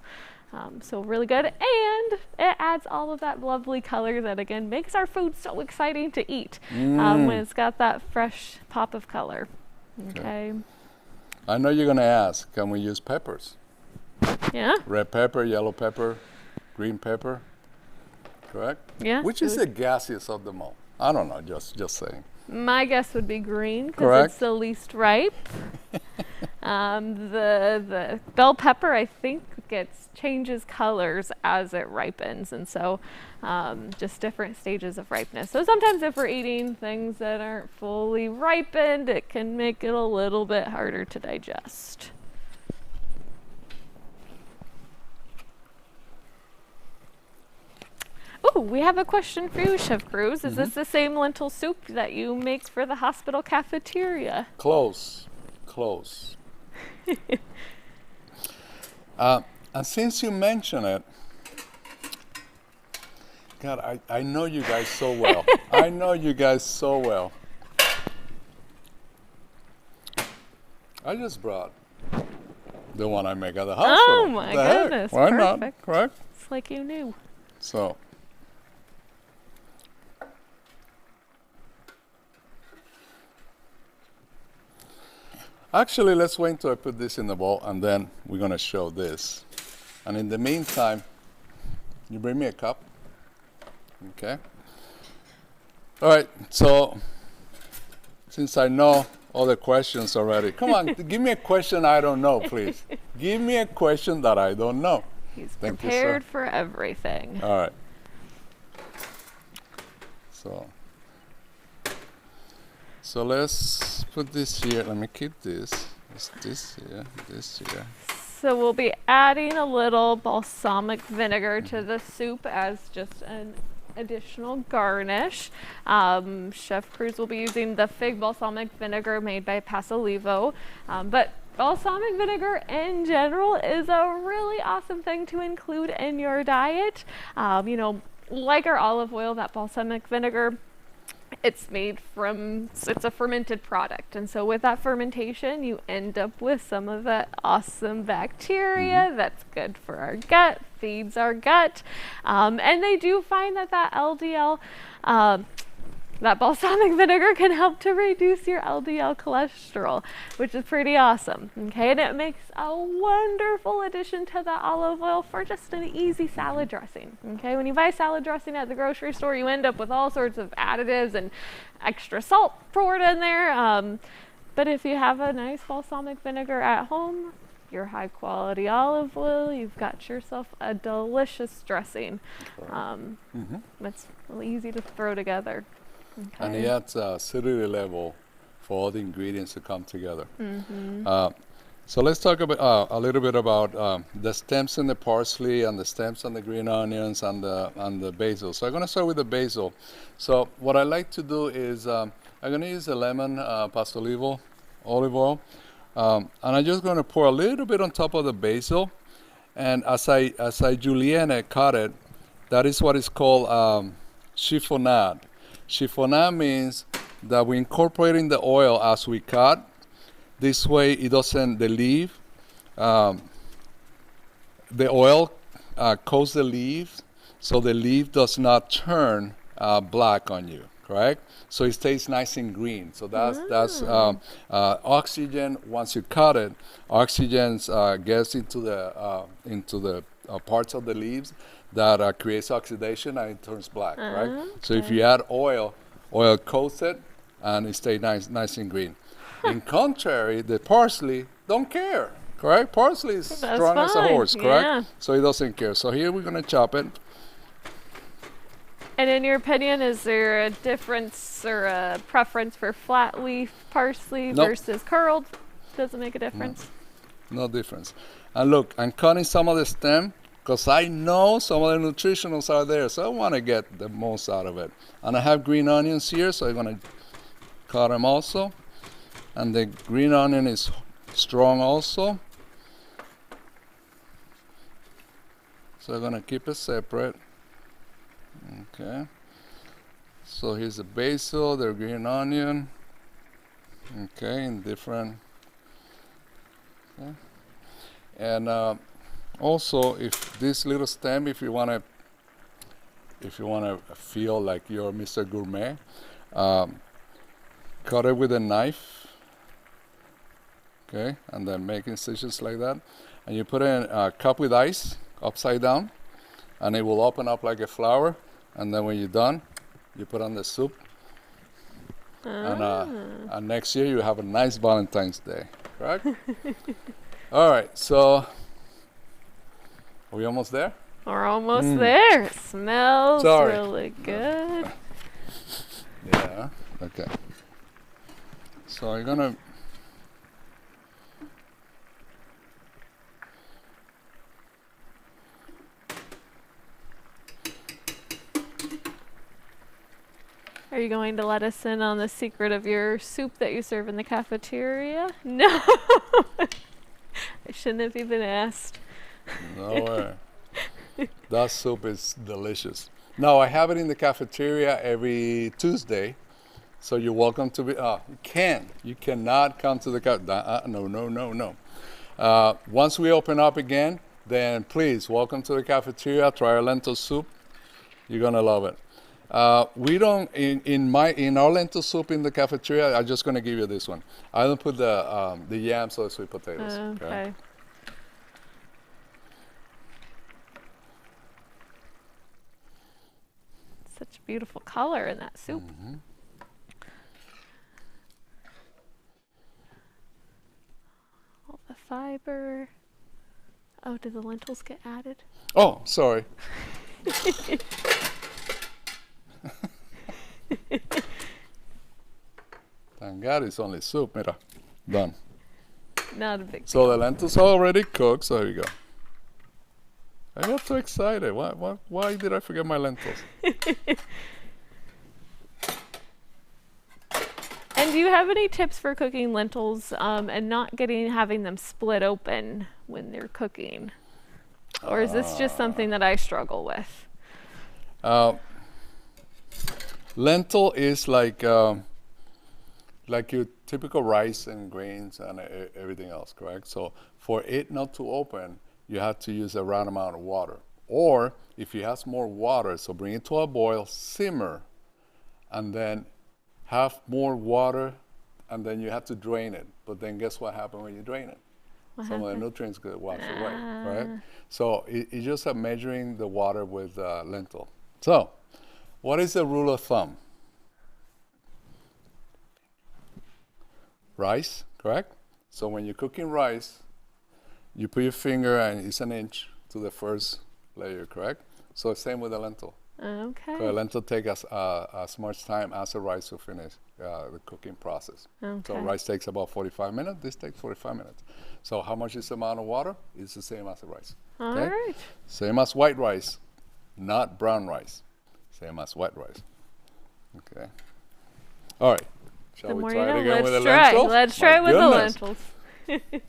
Speaker 1: So really good, and it adds all of that lovely color that, again, makes our food so exciting to eat when it's got that fresh pop of color. Okay.
Speaker 2: I know you're going to ask, can we use peppers?
Speaker 1: Yeah.
Speaker 2: Red pepper, yellow pepper, green pepper, correct?
Speaker 1: Yeah.
Speaker 2: Which is the gaseous of them all? I don't know, just saying.
Speaker 1: My guess would be green because
Speaker 2: Correct.
Speaker 1: it's the least ripe. The bell pepper, I think, changes colors as it ripens, and so just different stages of ripeness. So sometimes if we're eating things that aren't fully ripened, it can make it a little bit harder to digest. Oh, we have a question for you, Chef Cruz. Is this the same lentil soup that you make for the hospital cafeteria?
Speaker 2: Close. And since you mention it, God, I know you guys so well. I know you guys so well. I just brought the one I make at the hospital.
Speaker 1: Oh my goodness,
Speaker 2: Why
Speaker 1: perfect.
Speaker 2: not? Correct?
Speaker 1: It's like you knew.
Speaker 2: So, actually, let's wait until I put this in the bowl, and then we're going to show this. And in the meantime, you bring me a cup. Okay? All right, so since I know all the questions already, come on, give me a question I don't know, please. Give me a question that I don't know.
Speaker 1: He's
Speaker 2: Thank
Speaker 1: prepared
Speaker 2: you,
Speaker 1: for everything.
Speaker 2: All right. So let's put this here. Let me keep this. This here.
Speaker 1: So we'll be adding a little balsamic vinegar to the soup as just an additional garnish. Chef Cruz will be using the fig balsamic vinegar made by Pasolivo. But balsamic vinegar in general is a really awesome thing to include in your diet. Like our olive oil, that balsamic vinegar, it's a fermented product. And so with that fermentation, you end up with some of that awesome bacteria that's good for our gut, feeds our gut. And they do find that LDL that balsamic vinegar can help to reduce your LDL cholesterol, which is pretty awesome. Okay, and it makes a wonderful addition to the olive oil for just an easy salad dressing. Okay, when you buy salad dressing at the grocery store, you end up with all sorts of additives and extra salt poured in there. But if you have a nice balsamic vinegar at home, your high quality olive oil, you've got yourself a delicious dressing. It's really easy to throw together. Okay.
Speaker 2: And it adds acidity level for all the ingredients to come together. So let's talk about a little bit about the stems in the parsley and the stems on the green onions and the basil. So I'm going to start with the basil. So what I like to do is I'm going to use the lemon pasolivo olive oil. And I'm just going to pour a little bit on top of the basil, and as I julienne cut it, that is what is called chiffonade. Chiffonade means that we're incorporating the oil as we cut. This way, it doesn't the oil coats the leaves, so the leaf does not turn black on you. Correct? So it stays nice and green. So that's oxygen. Once you cut it, oxygen gets into the parts of the leaves that creates oxidation, and it turns black. Right? So if you add oil coats it, and it stays nice and green. In contrary, the parsley don't care. Correct? Parsley is strong as a horse. Correct?
Speaker 1: Yeah.
Speaker 2: So it doesn't care. So here we're gonna chop it.
Speaker 1: And in your opinion, is there a difference or a preference for flat leaf parsley versus curled? Does it make a difference?
Speaker 2: No difference. And look, I'm cutting some of the stem because I know some of the nutritionals are there, so I want to get the most out of it. And I have green onions here, so I'm going to cut them also. And the green onion is strong also. So I'm going to keep it separate. Okay, so here's the basil, the green onion. Okay, in different. Okay. And also, if this little stem, if you wanna feel like you're Mr. Gourmet, cut it with a knife. Okay, and then make incisions like that, and you put it in a cup with ice upside down, and it will open up like a flower. And then when you're done, you put on the soup. And next year you have a nice Valentine's Day, correct? All right, so are we almost there?
Speaker 1: We're almost there. It smells really good.
Speaker 2: Yeah, okay. So I'm gonna
Speaker 1: Are you going to let us in on the secret of your soup that you serve in the cafeteria? No. I shouldn't have even asked.
Speaker 2: No way. That soup is delicious. No, I have it in the cafeteria every Tuesday. So you're welcome to be, you cannot come to the, no. Once we open up again, then please welcome to the cafeteria, try our lentil soup. You're gonna love it. We don't in our lentil soup in the cafeteria. I'm just going to give you this one. I don't put the yams or the sweet potatoes.
Speaker 1: Okay. Such beautiful color in that soup. All the fiber. Oh, did the lentils get added?
Speaker 2: Oh, sorry. Thank God it's only soup, mira. Done.
Speaker 1: Not a big deal.
Speaker 2: So the lentils are already cooked, so here you go. I got so excited. Why did I forget my lentils?
Speaker 1: And do you have any tips for cooking lentils and not having them split open when they're cooking? Or is this just something that I struggle with?
Speaker 2: Lentil is like your typical rice and grains and everything else, correct? So for it not to open, you have to use a round amount of water. Or if it has more water, so bring it to a boil, simmer, and then have more water, and then you have to drain it. But then guess what happens when you drain it? Some of the nutrients get washed away, right? So it's just a measuring the water with lentil. So what is the rule of thumb? Rice, correct? So when you're cooking rice, you put your finger and it's an inch to the first layer, correct? So same with the lentil.
Speaker 1: Okay.
Speaker 2: So the lentil takes as much time as the rice to finish the cooking process.
Speaker 1: Okay.
Speaker 2: So rice takes about 45 minutes. This takes 45 minutes. So how much is the amount of water? It's the same as the rice.
Speaker 1: All
Speaker 2: Okay?
Speaker 1: right.
Speaker 2: Same as white rice, not brown rice. Same as white rice. Okay. All right. Shall
Speaker 1: The
Speaker 2: we
Speaker 1: more
Speaker 2: try
Speaker 1: you
Speaker 2: it
Speaker 1: know.
Speaker 2: again with the
Speaker 1: Let's try.
Speaker 2: lentils?
Speaker 1: Let's
Speaker 2: My
Speaker 1: try with
Speaker 2: goodness.
Speaker 1: the lentils.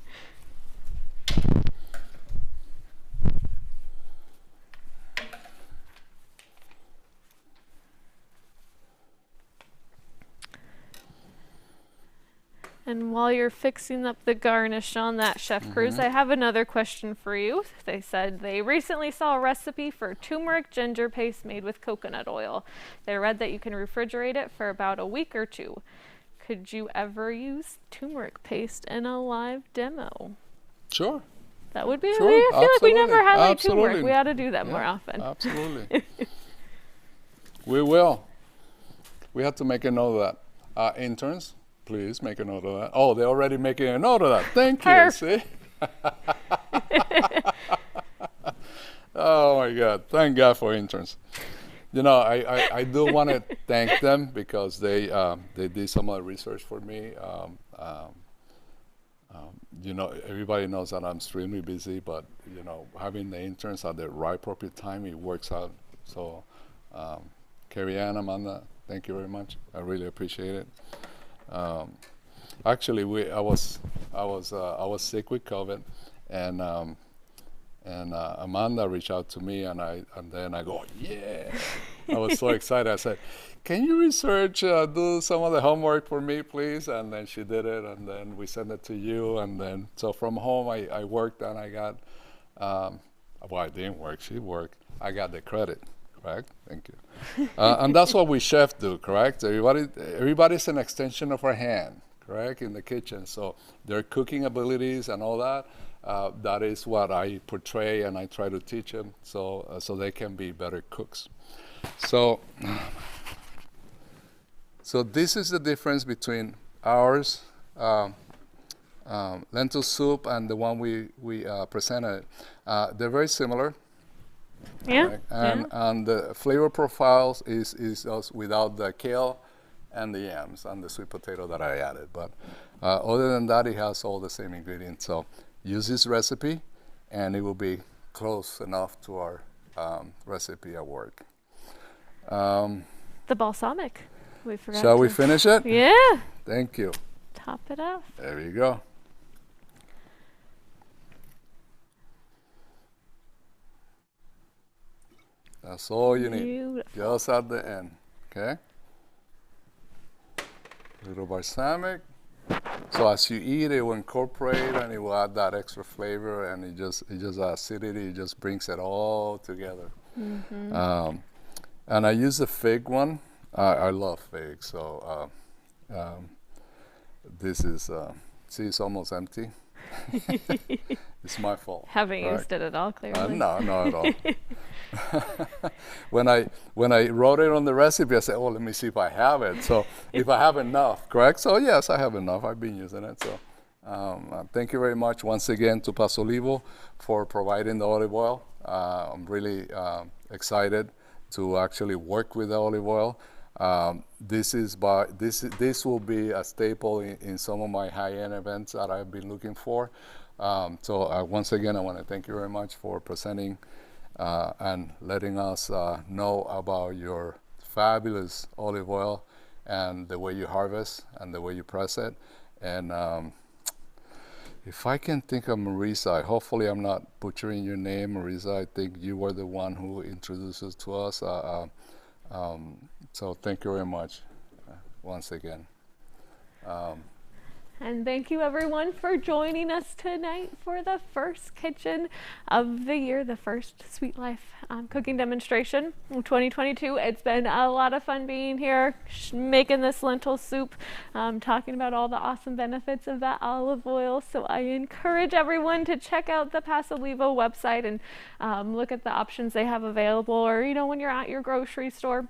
Speaker 1: And while you're fixing up the garnish on that, Chef Cruz, I have another question for you. They said they recently saw a recipe for turmeric ginger paste made with coconut oil. They read that you can refrigerate it for about a week or two. Could you ever use turmeric paste in a live demo?
Speaker 2: Sure.
Speaker 1: That would be,
Speaker 2: Sure,
Speaker 1: I feel like we never
Speaker 2: absolutely,
Speaker 1: highlight turmeric.
Speaker 2: absolutely.
Speaker 1: We ought to do that
Speaker 2: Yeah,
Speaker 1: more often.
Speaker 2: Absolutely. We will. We have to make a note of that. Interns, please make a note of that. Oh, they're already making a note of that. Thank you. See? Oh my God. Thank God for interns. You know, I do want to thank them because they did some of the research for me. You know, everybody knows that I'm extremely busy, but you know, having the interns at the right appropriate time, it works out. So, Carrie Ann, Amanda, thank you very much. I really appreciate it. Actually, I was sick with COVID, and Amanda reached out to me, and then I go, yeah. I was so excited. I said, can you research, do some of the homework for me, please? And then she did it, and then we sent it to you, and then so from home I worked, and I got, well, I didn't work. She worked. I got the credit. Correct. Thank you. And that's what we chefs do. Correct. Everybody's an extension of our hand. Correct, in the kitchen. So their cooking abilities and all that. That is what I portray, and I try to teach them so they can be better cooks. So this is the difference between ours lentil soup and the one we presented. They're very similar.
Speaker 1: Yeah.
Speaker 2: Right? And the flavor profiles is us without the kale and the yams and the sweet potato that I added. But other than that, it has all the same ingredients. So use this recipe, and it will be close enough to our recipe at work.
Speaker 1: The balsamic. We forgot.
Speaker 2: Shall we finish it?
Speaker 1: Yeah.
Speaker 2: Thank you.
Speaker 1: Top it off.
Speaker 2: There you go. That's all you need.
Speaker 1: Beautiful.
Speaker 2: Just at the end. Okay? A little balsamic. So as you eat, it will incorporate and it will add that extra flavor, and it just acidity. It just brings it all together. Mm-hmm. And I use the fig one. I love fig. So this is see, it's almost empty. It's my fault.
Speaker 1: Haven't used it at all, clearly.
Speaker 2: No, not at all. When I wrote it on the recipe, I said, "Oh, let me see if I have it." So if I have enough, correct? So yes, I have enough. I've been using it. So thank you very much once again to Paso Olivo for providing the olive oil. I'm really excited to actually work with the olive oil. This will be a staple in some of my high-end events that I've been looking for. So once again, I want to thank you very much for presenting and letting us know about your fabulous olive oil and the way you harvest and the way you press it. And if I can think of Marisa, hopefully I'm not butchering your name, Marisa. I think you were the one who introduced us to us. So thank you very much once again.
Speaker 1: And thank you everyone for joining us tonight for the first kitchen of the year, the first Sweet Life cooking demonstration in 2022. It's been a lot of fun being here, making this lentil soup, talking about all the awesome benefits of that olive oil. So I encourage everyone to check out the Paso Olivo website and look at the options they have available, or when you're at your grocery store,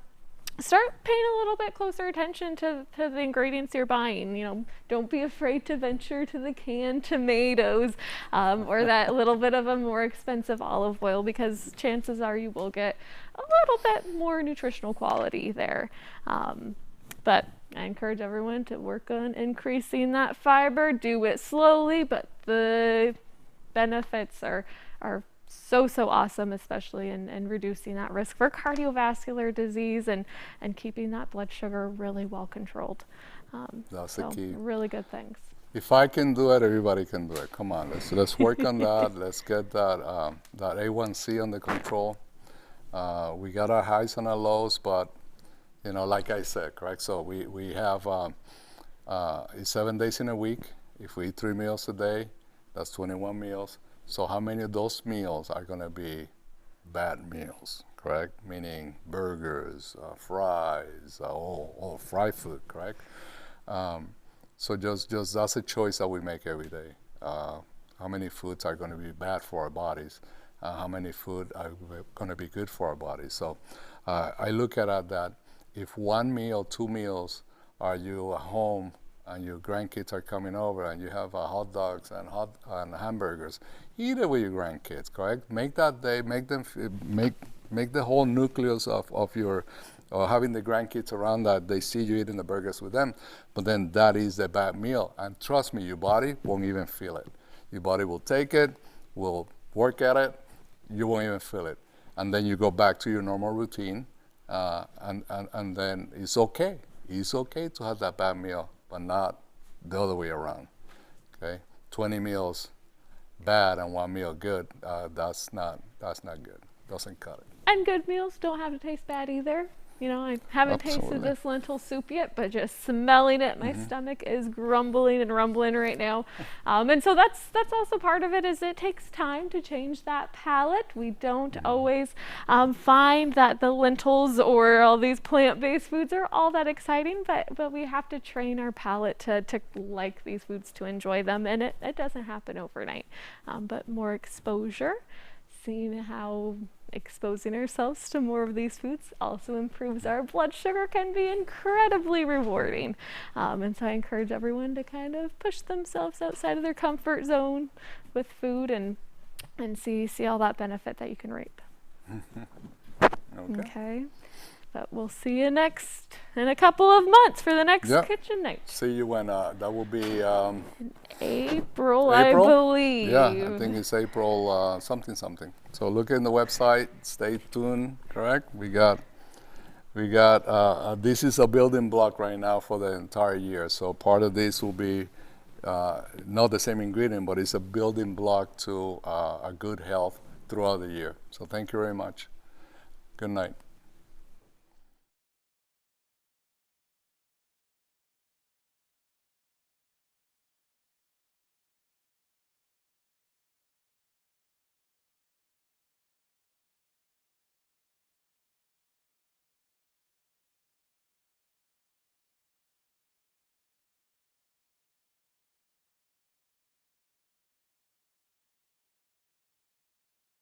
Speaker 1: start paying a little bit closer attention to the ingredients you're buying. Don't be afraid to venture to the canned tomatoes or that little bit of a more expensive olive oil, because chances are you will get a little bit more nutritional quality there. But I encourage everyone to work on increasing that fiber. Do it slowly, but the benefits are so awesome, especially in reducing that risk for cardiovascular disease and keeping that blood sugar really well controlled.
Speaker 2: That's the key.
Speaker 1: Really good things.
Speaker 2: If I can do it, everybody can do it. Come on, let's work on that. Let's get that A1C under control. We got our highs and our lows, but like I said, correct? So we have 7 days in a week. If we eat 3 meals a day, that's 21 meals. So how many of those meals are going to be bad meals, correct? Meaning burgers, fries, all fried food, correct? So just that's a choice that we make every day. How many foods are going to be bad for our bodies? How many food are going to be good for our bodies? So I look at it that if 1 meal, 2 meals, are you at home and your grandkids are coming over and you have hot dogs and hamburgers, eat it with your grandkids, correct? Make that day, make them make the whole nucleus of your having the grandkids around, that they see you eating the burgers with them, but then that is the bad meal. And trust me, your body won't even feel it. Your body will take it, will work at it, you won't even feel it. And then you go back to your normal routine, and then it's okay. It's okay to have that bad meal, but not the other way around, okay? 20 meals bad and 1 meal good, that's not good. Doesn't cut it.
Speaker 1: And good meals don't have to taste bad either. I haven't
Speaker 2: Absolutely.
Speaker 1: tasted this lentil soup yet, but just smelling it, my stomach is grumbling and rumbling right now. And so that's also part of it, is it takes time to change that palate. We don't always find that the lentils or all these plant-based foods are all that exciting, but we have to train our palate to like these foods, to enjoy them, and it doesn't happen overnight. But more exposure, seeing how exposing ourselves to more of these foods also improves our blood sugar, can be incredibly rewarding. And so I encourage everyone to kind of push themselves outside of their comfort zone with food and see all that benefit that you can reap. Okay. But we'll see you in a couple of months for the next kitchen night.
Speaker 2: See you when that will be
Speaker 1: in April, I believe.
Speaker 2: Yeah, I think it's April something. So look in the website. Stay tuned. Correct. We got. This is a building block right now for the entire year. So part of this will be not the same ingredient, but it's a building block to a good health throughout the year. So thank you very much. Good night.